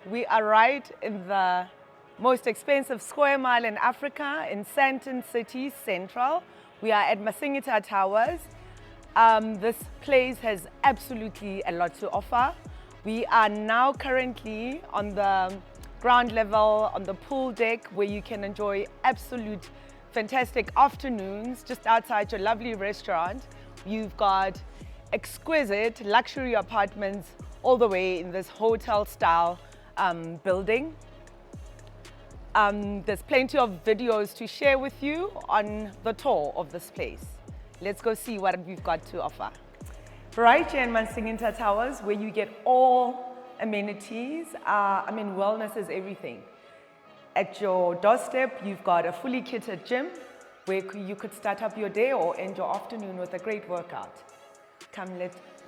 We are right in the most expensive square mile in Africa, in Sandton City Central. We are at Masingita Towers. This place has absolutely a lot to offer. We are now currently on the ground level, on the pool deck, where you can enjoy absolute fantastic afternoons just outside your lovely restaurant. You've got exquisite luxury apartments all the way in this hotel style building. There's plenty of videos to share with you on the tour of this place. Let's go see what we've got to offer. Right here in Masingita Towers, where you get all amenities. Wellness is everything. At your doorstep, you've got a fully kitted gym where you could start up your day or end your afternoon with a great workout. Come,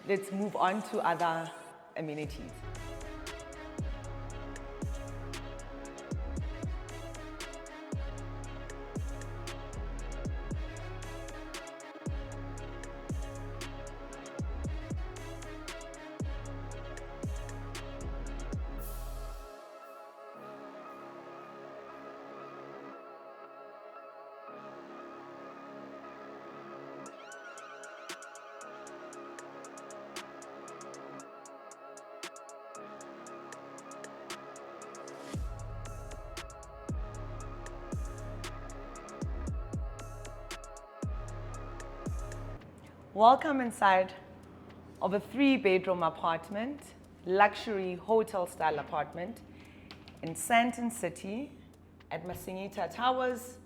let's move on to other amenities. Welcome inside of a 3-bedroom apartment, luxury hotel-style apartment in Sandton City at Masingita Towers.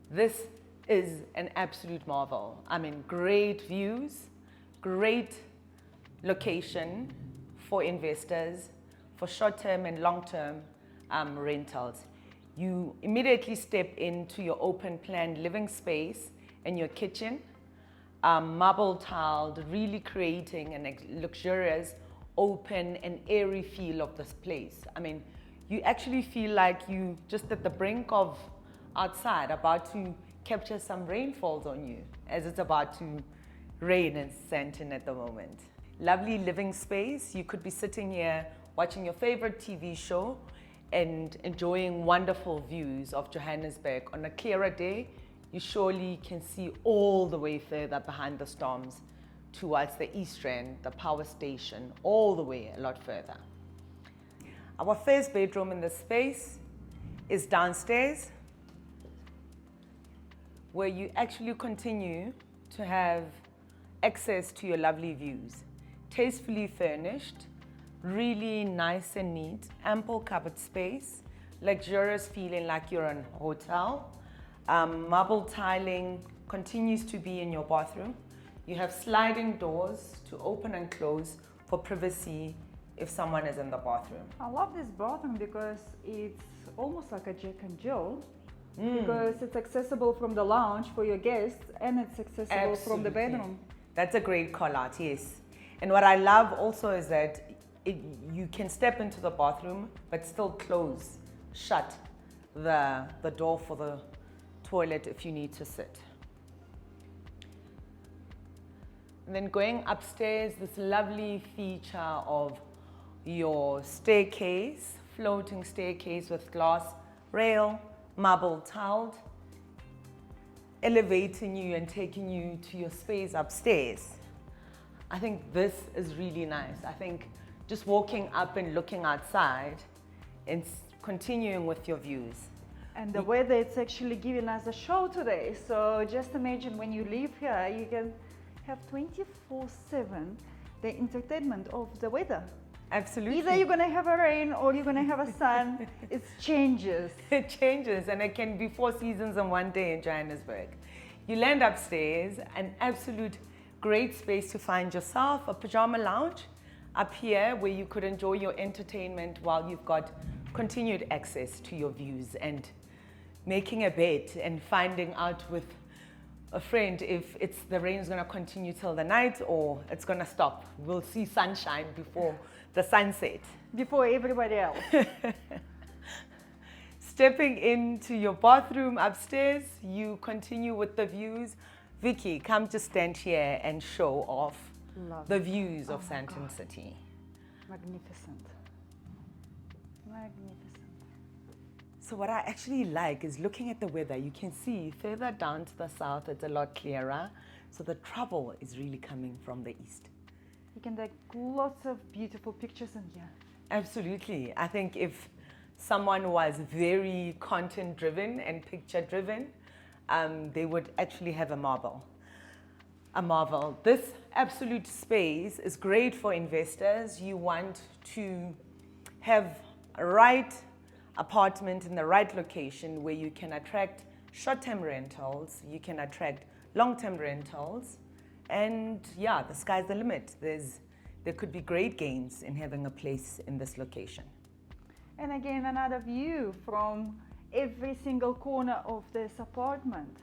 This is an absolute marvel. Great views, great location for investors, for short-term and long-term rentals. You immediately step into your open-plan living space and your kitchen. Marble tiled, really creating a luxurious, open and airy feel of this place. You actually feel like you just at the brink of outside, about to capture some rainfalls on you, as it's about to rain in Sandton at the moment. Lovely living space. You could be sitting here watching your favorite TV show and enjoying wonderful views of Johannesburg. On a clearer day, you surely can see all the way further behind the storms towards the East Rand, the power station, all the way a lot further. Our first bedroom in this space is downstairs, where you actually continue to have access to your lovely views. Tastefully furnished, really nice and neat, ample cupboard space, luxurious feeling like you're in a hotel. Marble tiling continues to be in your bathroom. You have sliding doors to open and close for privacy if someone is in the bathroom. I love this bathroom because it's almost like a Jack and Jill, because it's accessible from the lounge for your guests and it's accessible from the bedroom. That's a great call out, yes. And what I love also is that you can step into the bathroom but still shut the door for the toilet if you need to sit. And then going upstairs, this lovely feature of your staircase, floating staircase with glass rail, marble tiled, elevating you and taking you to your space upstairs. I think this is really nice. I think just walking up and looking outside and continuing with your views. And the weather, it's actually giving us a show today. So just imagine when you leave here, you can have 24/7 the entertainment of the weather. Absolutely. Either you're going to have a rain or you're going to have a sun. It changes. It changes, and it can be 4 seasons in one day in Johannesburg. You land upstairs, an absolute great space to find yourself, a pajama lounge up here where you could enjoy your entertainment while you've got continued access to your views, and making a bed and finding out with a friend if the rain is going to continue till the night or it's going to stop. We'll see sunshine before the sunset. Before everybody else. Stepping into your bathroom upstairs, you continue with the views. Vicky, come to stand here and show off the views of Sandton City. Magnificent. Magnificent. So what I actually like is looking at the weather. You can see further down to the south, it's a lot clearer. So the trouble is really coming from the east. You can take lots of beautiful pictures in here. Absolutely. I think if someone was very content driven and picture driven, they would actually have a marvel. A marvel. This absolute space is great for investors. You want to have a right apartment in the right location where you can attract short-term rentals, you can attract long-term rentals, and yeah, the sky's the limit. There could be great gains in having a place in this location. And again, another view from every single corner of this apartment.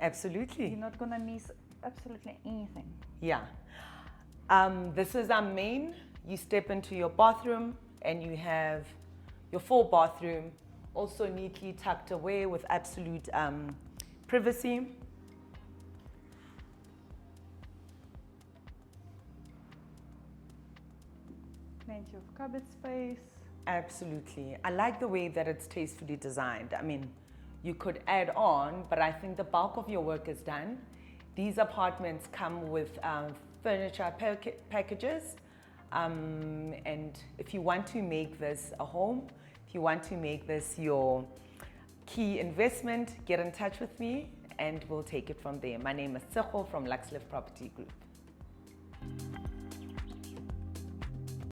Absolutely. You're not gonna miss absolutely anything. Yeah. This is our main. You step into your bathroom and you have your full bathroom, also neatly tucked away with absolute privacy. Plenty of cupboard space. Absolutely. I like the way that it's tastefully designed. I mean, you could add on, but I think the bulk of your work is done. These apartments come with furniture packages. And if you want to make this a home, if you want to make this your key investment, get in touch with me and we'll take it from there. My name is Tseho from Luxlift Property Group.